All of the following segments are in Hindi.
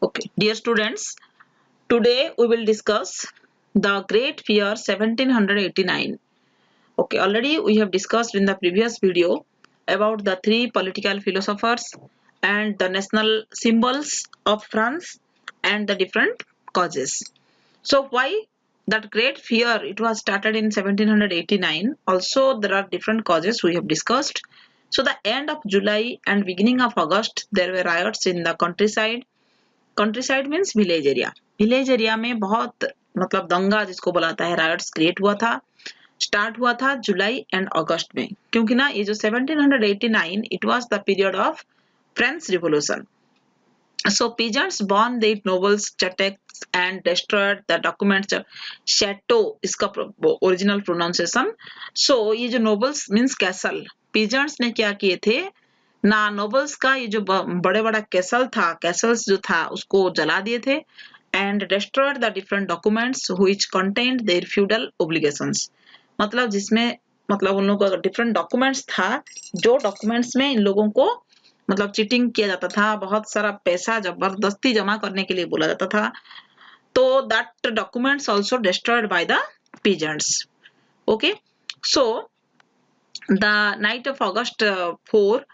Okay, dear students, today we will discuss the Great Fear 1789. Okay, already we have discussed in the previous video about the three political philosophers and the national symbols of France and the different causes. So why that Great Fear, it was started in 1789. Also there are different causes we have discussed. So the end of July and beginning of August there were riots in the countryside. Country means village area में बहुत मतलब दंगा जिसको बुलाता है रायट्स क्रिएट हुआ था. स्टार्ट हुआ था जुलाई एंड अगस्त में, क्योंकि ना ये जो 1789 it was the period of French revolution. So peasants burned the nobles' chateaux and destroyed the documents. Chateau इसका ओरिजिनल प्रोनाउंसिएशन. So ये जो nobles मीन्स कैसल, peasants ने क्या किए थे ना, नोबल्स का ये जो बड़े बड़ा कैसल था, कैसल्स जो था उसको जला दिए थे. And destroyed the different documents which contained their feudal obligations. मतलब जिसमें मतलब उन लोगों का डिफरेंट डॉक्यूमेंट्स था, जो डॉक्यूमेंट्स में इन लोगों को मतलब चीटिंग किया जाता था, बहुत सारा पैसा जबरदस्ती जमा करने के लिए बोला जाता था. तो that documents also destroyed by the peasants. Okay, so the night of August 4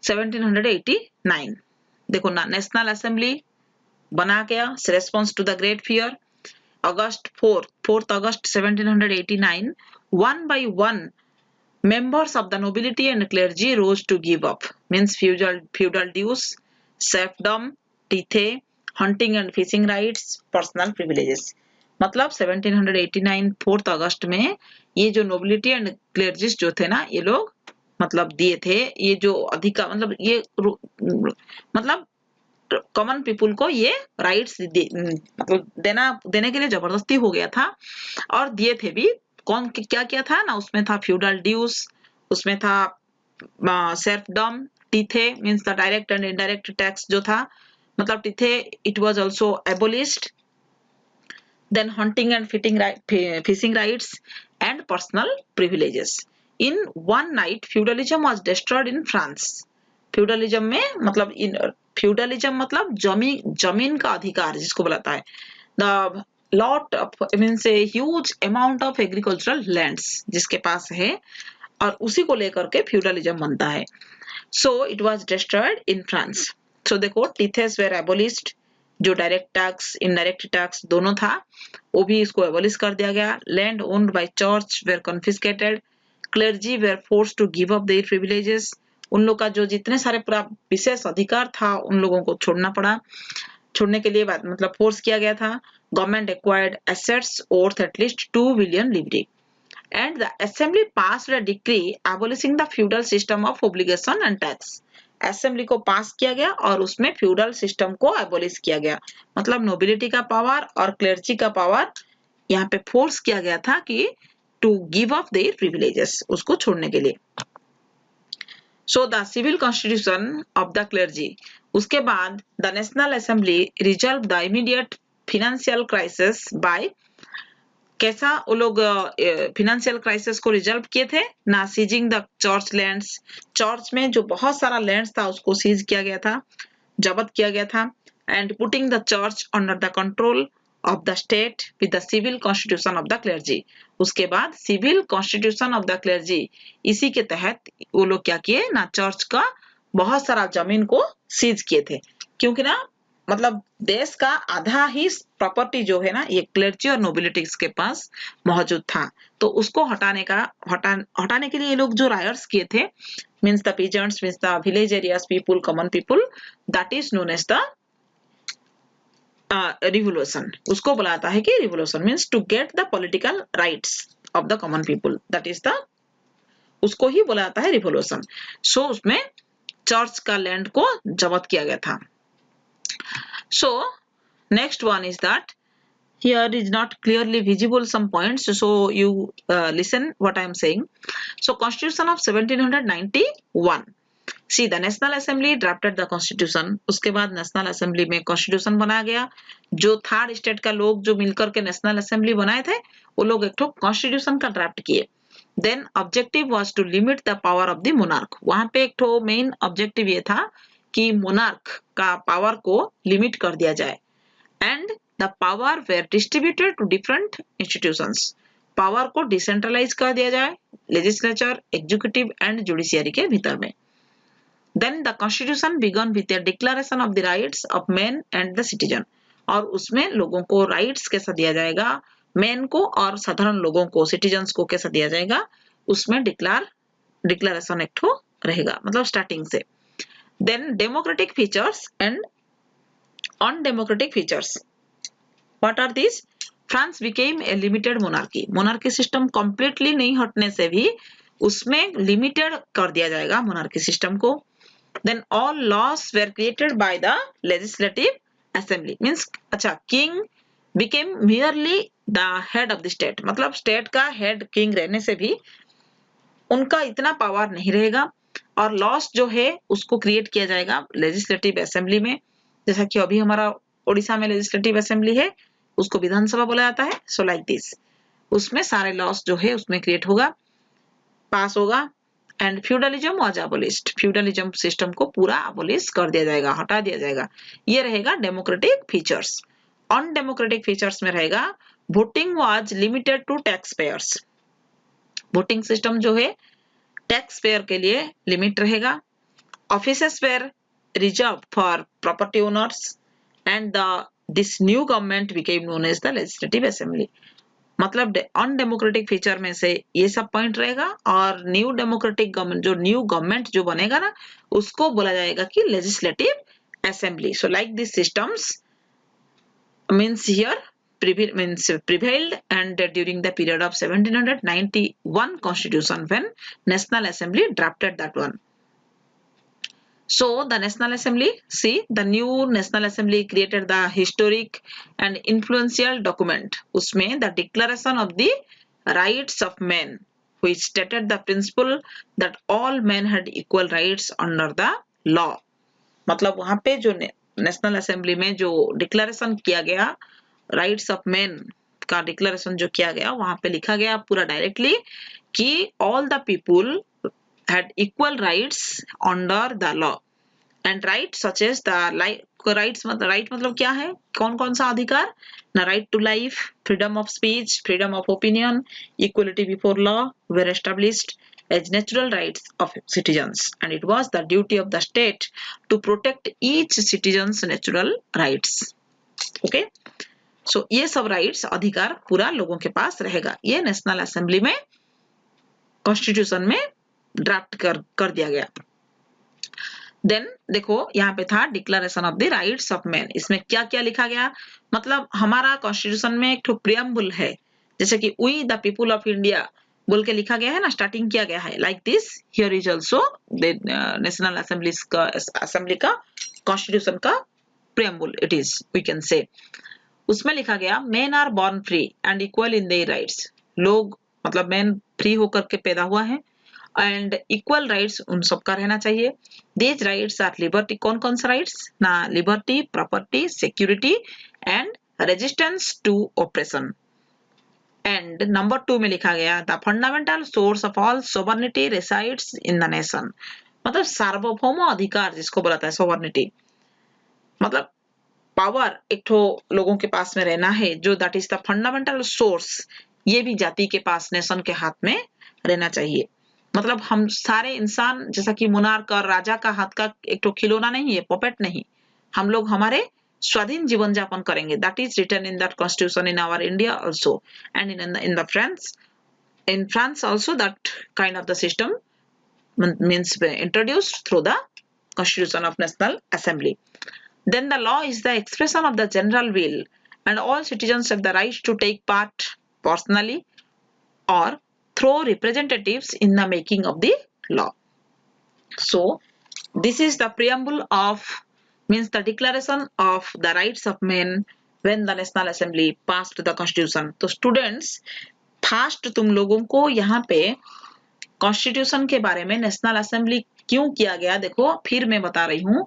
1789 देखो ना, नेशनल असेंबली बना गया response to the great fear. August 4th August 1789 one by one members of the nobility and clergy rose to give up means feudal dues, serfdom, tithe, hunting and fishing rights, personal privileges. मतलब 1789 4th अगस्त में ये जो नोबिलिटी एंड क्लेर्जिस जो थे ना, ये लोग मतलब दिए थे ये जो अधिकार, मतलब ये मतलब कॉमन पीपुल को ये राइट्स मतलब देने के लिए जबरदस्ती हो गया था और दिए थे भी. कौन क्या क्या था ना, उसमें था फ्यूडल ड्यूज, उसमें था serfdom, tithe means the direct and indirect tax जो था, मतलब tithe it was also abolished. Then hunting and fishing rights and personal privileges. In one night feudalism was destroyed in France. Feudalism में मतलब इन फ्यूडलिज्म मतलब जमीन का अधिकार जिसको बुलाता है, the lot of means a huge amount of agricultural lands जिसके पास है, और उसी को लेकर के फ्यूडलिज्म बनता है. So it was destroyed in France. So देखो टीथेस वेर एबोलिश्ड, जो डायरेक्ट टैक्स इनडायरेक्ट टैक्स दोनों था वो भी इसको एबोलिश कर दिया गया. Land owned by church were confiscated, clergy were forced to give up their privileges. उन लोग का जो जितने सारे पूरा विशेष अधिकार था उन लोगों को छोड़ना पड़ा. छोड़ने के लिए मतलब फोर्स किया गया था. Government acquired assets worth at least 2 billion livre and the assembly passed a decree abolishing the feudal system of obligation and tax. Assembly को पास किया गया और उसमें फ्यूडल सिस्टम को एबोलिश किया गया. मतलब नोबिलिटी का पावर और क्लर्जी का पावर यहाँ पे फोर्स किया गया था कि to give up their privileges, उसको छोड़ने के लिए. So the civil constitution of the clergy. उसके बाद the National Assembly resolved the immediate financial crisis by कैसा वो लोग फिनेंशियल क्राइसिस को रिजॉल्व किए थे ना, seizing the church lands. Church में जो बहुत सारा लैंड्स था उसको सीज किया गया था, जब्त किया गया था. And putting the church under the control of the state with the civil constitution of the clergy. उसके बाद civil constitution of the clergy, इसी के तहत वो लोग क्या किए ना, चर्च का बहुत सारा जमीन को सीज किए थे. क्योंकि ना मतलब देश का आधा ही प्रॉपर्टी जो है ना ये क्लर्जी और नोबिलिटीज के पास मौजूद था. तो उसको हटाने के लिए ये लोग जो रायट्स किए थे means the peasants means the village areas people, common people, that is known as the revolution. उसको बुलाता है कि revolution means to get the political rights of the common people, that is the उसको ही बुलाता है रिवोल्यूशन. सो उसमें चर्च का लैंड को जब्त किया गया था. So next one is that here is not clearly visible some points, so you listen what I am saying. So constitution of 1791. See, the National Assembly drafted the Constitution. उसके बाद नेशनल असेंबली में कॉन्स्टिट्यूशन बनाया गया. जो थर्ड स्टेट का लोग जो मिलकर के नेशनल असेंबली बनाए थे वो लोग एक कॉन्स्टिट्यूशन का ड्राफ्ट किए. Then objective was to limit the power of the monarch. वहां पे एक मेन ऑब्जेक्टिव ये था कि मोनार्क का पावर को लिमिट कर दिया जाए and the power were distributed to different institutions, power को डिसेंट्रलाइज कर दिया जाए लेजिस्लेचर, एग्जीक्यूटिव एंड जुडिशियरी के भीतर में। Then the constitution began with a declaration of the rights of men and the citizen, और उसमें लोगों को राइट्स कैसा दिया जाएगा, मेन को और साधारण लोगों को, सिटीजन्स को कैसा दिया जाएगा, उसमें डिक्लेरेशन एक ठो रहेगा, मतलब स्टार्टिंग से। Then democratic features and undemocratic features, what are this? France became a limited monarchy, monarchy system completely नहीं हटने से भी उसमें लिमिटेड कर दिया जाएगा मोनार्की सिस्टम को। Then all laws were created by the legislative assembly, means अच्छा, king became merely the head of the state, मतलब स्टेट का हेड किंग रहने से भी उनका इतना पावर नहीं रहेगा, और लॉस जो है उसको क्रिएट किया जाएगा लेजिस्लेटिव असेंबली में, जैसा कि अभी हमारा उड़ीसा में लेजिस्लेटिव असेंबली है, उसको विधानसभा बोला जाता है। सो लाइक दिस, उसमें सारे लॉस जो है उसमें क्रिएट होगा, पास होगा। And feudalism was abolished, feudalism system को पूरा अबोलिश कर दिया जाएगा, हटा दिया जाएगा। ये रहेगा डेमोक्रेटिक फीचर्स। अनडेमोक्रेटिक फीचर्स में रहेगा voting was limited to tax payers, voting system जो है टैक्स पेयर के लिए लिमिट रहेगा। Offices were reserve for property owners and this new government became known as the legislative assembly, मतलब अनडेमोक्रेटिक फीचर में से ये सब पॉइंट रहेगा, और न्यू डेमोक्रेटिक गवर्नमेंट, जो न्यू गवर्नमेंट जो बनेगा ना, उसको बोला जाएगा कि legislative assembly. So like this systems means here prevailed and during the period of 1791 constitution when National Assembly drafted that one. So the National Assembly, see, the new National Assembly created the historic and influential document, उसमें the Declaration of the Rights of Men, which stated the principle that all men had equal rights under the law, मतलब वहां पे जो नेशनल असेंबली में जो डिक्लेरेशन किया गया, राइट्स ऑफ मैन का डिक्लेरेशन जो किया गया, वहां पे लिखा गया पूरा डायरेक्टली कि all the people had equal rights under the law and rights such as the rights, मतलब क्या है, कौन कौन सा अधिकार ना, right to life, freedom of speech, freedom of opinion, equality before law were established as natural rights of citizens, and it was the duty of the state to protect each citizen's natural rights. Okay, so ये सब rights, अधिकार पूरा लोगों के पास रहेगा, ये नेशनल असेंबली में कॉन्स्टिट्यूशन में ड्राफ्ट कर दिया गया। देन देखो यहाँ पे था declaration of the rights of man, इसमें क्या क्या लिखा गया, मतलब हमारा कॉन्स्टिट्यूशन में एक प्रियम्बल है, जैसे कि we the people of India बोल के लिखा गया है ना, स्टार्टिंग किया गया है like this, here is also the national assembly का कॉन्स्टिट्यूशन का preamble, it is, we can say. उसमें लिखा गया men are born free and equal in their rights, लोग मतलब मैन फ्री होकर के पैदा हुआ है एंड इक्वल राइट्स उन सबका रहना चाहिए। दीज राइट्स आर लिबर्टी, कौन कौन सा राइट्स ना, liberty, property, security and resistance to oppression. And number 2 में लिखा गया the fundamental source of all sovereignty resides in the nation, मतलब सार्वभौम अधिकार जिसको बोला है सोवर्निटी, मतलब पावर एक ठो लोगों के पास में रहना है, जो that is the fundamental source, ये भी जाति के पास, नेशन के हाथ में रहना चाहिए। मतलब हम सारे इंसान जैसा कि मोनार्क और राजा का हाथ का एक तो खिलौना नहीं है, पपेट नहीं, हम लोग हमारे स्वाधीन जीवन यापन करेंगे, that is written in that constitution in our India also and in the France also that kind of the system means introduced through the constitution of national assembly. Then the law is the expression of the general will and all citizens have the right to take part personally or through representatives in the making of the law. So this is the preamble of, means the declaration of the rights of men when the National Assembly passed the constitution. तो students first तुम लोगों को यहाँ पे कॉन्स्टिट्यूशन के बारे में नेशनल असेंबली क्यों किया गया, देखो फिर मैं बता रही हूँ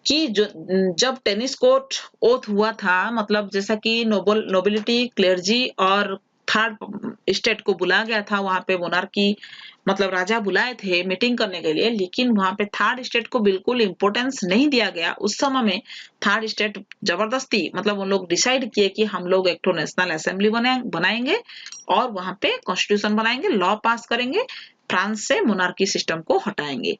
कि जब टेनिस कोर्ट ओथ हुआ था, मतलब जैसा कि नोबिलिटी, क्लेर्जी और थर्ड स्टेट को बुलाया गया था, वहां पे मोनार्की मतलब राजा बुलाए थे मीटिंग करने के लिए, लेकिन वहां पे थर्ड स्टेट को बिल्कुल इंपॉर्टेंस नहीं दिया गया। उस समय में थर्ड स्टेट जबरदस्ती मतलब उन लोग डिसाइड किए कि हम लोग एक तो नेशनल असेंबली बनाएंगे और वहां पे कॉन्स्टिट्यूशन बनाएंगे, लॉ पास करेंगे, फ्रांस से मोनार्की सिस्टम को हटाएंगे।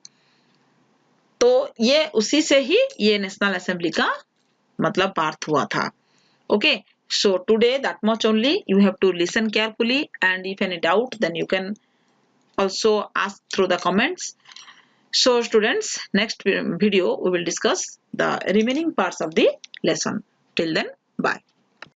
तो ये उसी से ही ये नेशनल असेंबली का मतलब बार्थ हुआ था। Okay, so today that much only. You have to listen carefully, and if any doubt, then you can also ask through the comments. So students, next video we will discuss the remaining parts of the lesson. Till then, bye.